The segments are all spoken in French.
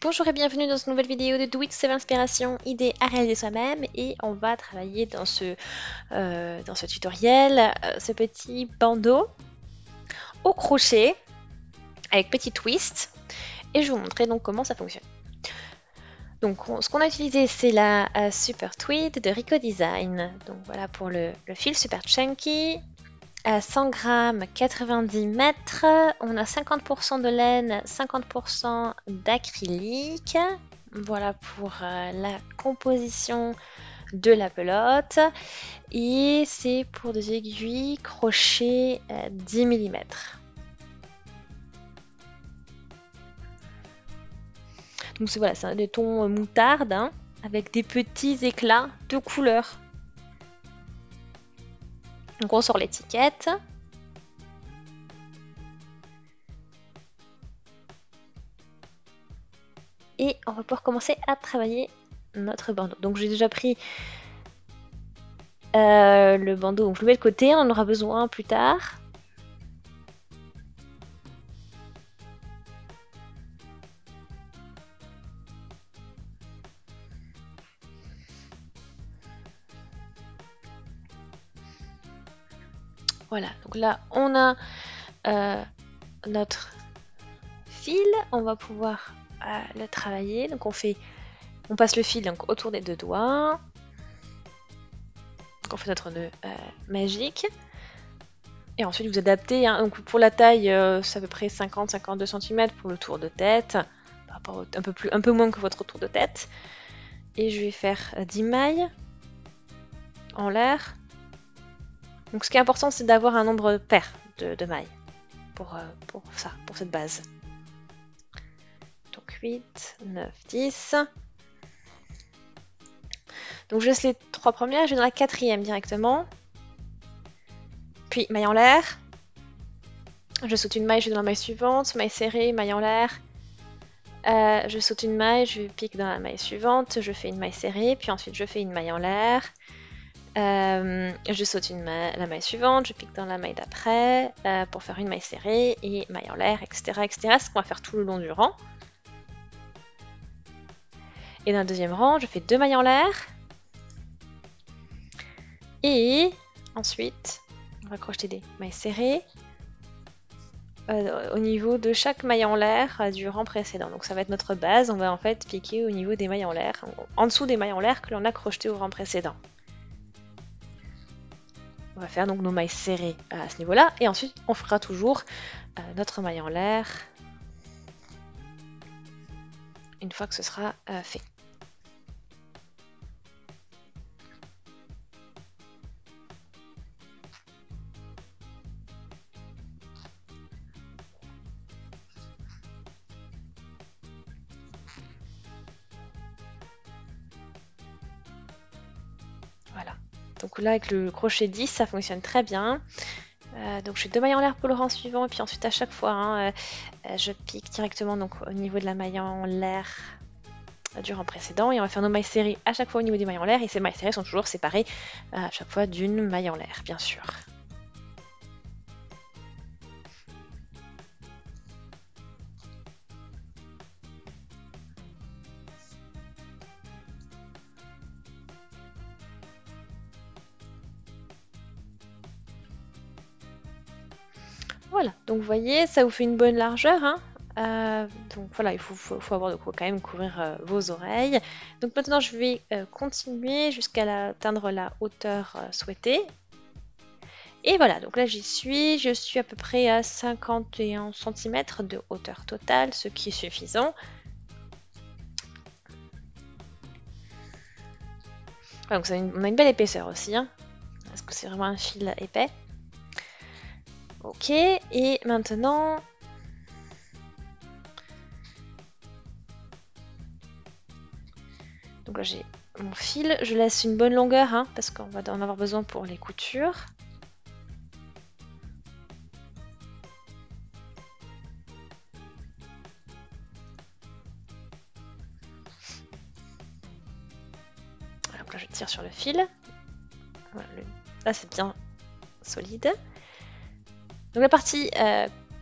Bonjour et bienvenue dans cette nouvelle vidéo de Do It Save Inspiration, idées à réaliser soi-même, et on va travailler dans ce tutoriel ce petit bandeau au crochet avec petit twist, et je vais vous montrer donc comment ça fonctionne. Donc ce qu'on a utilisé, c'est la Super Tweed de Rico Design. Donc voilà pour le fil super chunky. 100 grammes, 90 mètres, on a 50% de laine, 50% d'acrylique. Voilà pour la composition de la pelote. Et c'est pour des aiguilles crochet 10 mm. Donc voilà, c'est des tons moutarde hein, avec des petits éclats de couleurs. Donc on sort l'étiquette. Et on va pouvoir commencer à travailler notre bandeau. Donc j'ai déjà pris le bandeau, donc je le mets de côté, on en aura besoin plus tard. Voilà, donc là on a notre fil, on va pouvoir le travailler. Donc on passe le fil donc, autour des deux doigts. Donc on fait notre nœud magique. Et ensuite vous adaptez, hein. Donc pour la taille c'est à peu près 50-52 cm pour le tour de tête, par rapport un peu moins que votre tour de tête. Et je vais faire 10 mailles en l'air. Donc ce qui est important, c'est d'avoir un nombre pair de mailles pour cette base. Donc 8, 9, 10. Donc je laisse les 3 premières, je vais dans la 4e directement. Puis maille en l'air. Je saute une maille, je vais dans la maille suivante. Maille serrée, maille en l'air. Je saute une maille, je pique dans la maille suivante. Je fais une maille serrée, puis ensuite je fais une maille en l'air. Je saute la maille suivante, je pique dans la maille d'après pour faire une maille serrée et maille en l'air, etc., etc. C'est ce qu'on va faire tout le long du rang. Et dans le deuxième rang, je fais 2 mailles en l'air. Et ensuite, on va crocheter des mailles serrées au niveau de chaque maille en l'air du rang précédent. Donc ça va être notre base, on va en fait piquer au niveau des mailles en l'air, en dessous des mailles en l'air que l'on a crochetées au rang précédent. On va faire donc nos mailles serrées à ce niveau-là, et ensuite on fera toujours notre maille en l'air une fois que ce sera fait. Voilà. Donc là avec le crochet 10 ça fonctionne très bien. Donc je fais 2 mailles en l'air pour le rang suivant, et puis ensuite à chaque fois hein, je pique directement donc, au niveau de la maille en l'air du rang précédent, et on va faire nos mailles serrées à chaque fois au niveau des mailles en l'air, et ces mailles serrées sont toujours séparées à chaque fois d'une maille en l'air bien sûr. Voilà, donc vous voyez, ça vous fait une bonne largeur. Hein. Donc voilà, il faut avoir de quoi quand même couvrir vos oreilles. Donc maintenant, je vais continuer jusqu'à atteindre la hauteur souhaitée. Et voilà, donc là j'y suis, je suis à peu près à 51 cm de hauteur totale, ce qui est suffisant. Voilà, donc on a une belle épaisseur aussi, hein, parce que c'est vraiment un fil épais. Ok, et maintenant, donc là j'ai mon fil, je laisse une bonne longueur hein, parce qu'on va en avoir besoin pour les coutures. Voilà, donc là je tire sur le fil. Voilà, là c'est bien solide. Donc la partie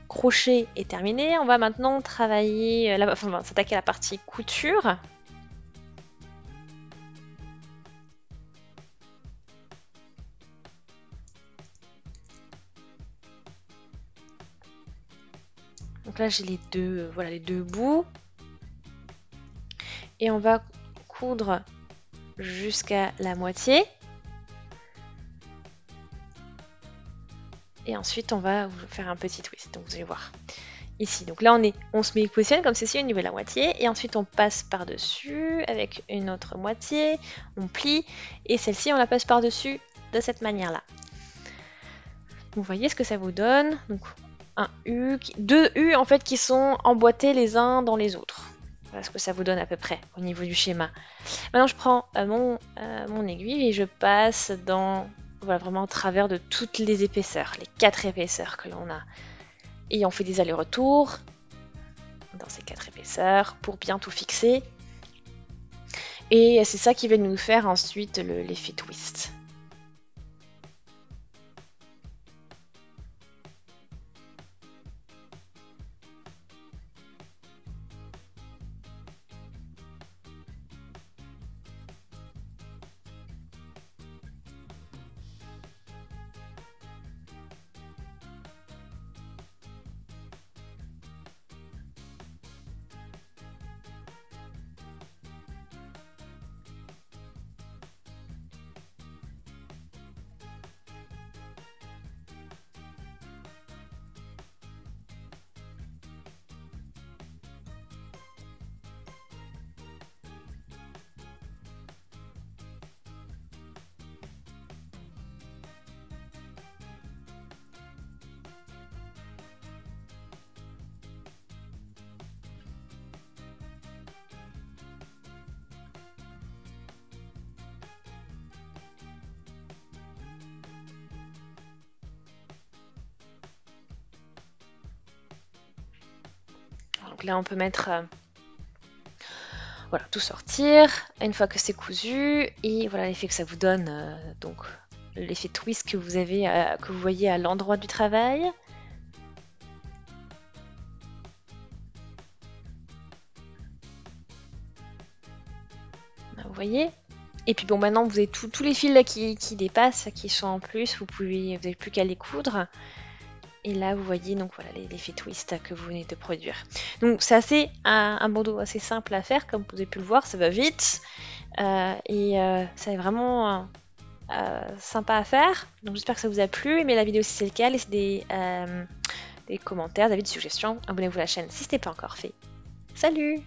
crochet est terminé. On va maintenant travailler, enfin, on va s'attaquer à la partie couture. Donc là j'ai les deux, voilà, les deux bouts. Et on va coudre jusqu'à la moitié. Et ensuite on va faire un petit twist, donc vous allez voir. Ici, donc là on se positionne comme ceci au niveau de la moitié, et ensuite on passe par-dessus avec une autre moitié, on plie, et celle-ci on la passe par-dessus de cette manière-là. Vous voyez ce que ça vous donne. Donc un U, deux U en fait qui sont emboîtés les uns dans les autres. Voilà ce que ça vous donne à peu près au niveau du schéma. Maintenant je prends mon aiguille et je passe dans, voilà, vraiment au travers de toutes les épaisseurs, les 4 épaisseurs que l'on a. Et on fait des allers-retours dans ces 4 épaisseurs pour bien tout fixer. Et c'est ça qui va nous faire ensuite l'effet twist. Donc là on peut mettre, voilà, tout sortir une fois que c'est cousu, et voilà l'effet que ça vous donne, donc l'effet twist que vous avez, que vous voyez à l'endroit du travail. Vous voyez. Et puis bon, maintenant vous avez tous les fils là qui dépassent, qui sont en plus, vous n'avez plus qu'à les coudre. Et là, vous voyez donc voilà l'effet twist que vous venez de produire. Donc c'est assez un bandeau assez simple à faire, comme vous avez pu le voir, ça va vite c'est vraiment sympa à faire. Donc j'espère que ça vous a plu. Aimez la vidéo si c'est le cas, laissez des commentaires, des suggestions. Abonnez-vous à la chaîne si ce n'est pas encore fait. Salut!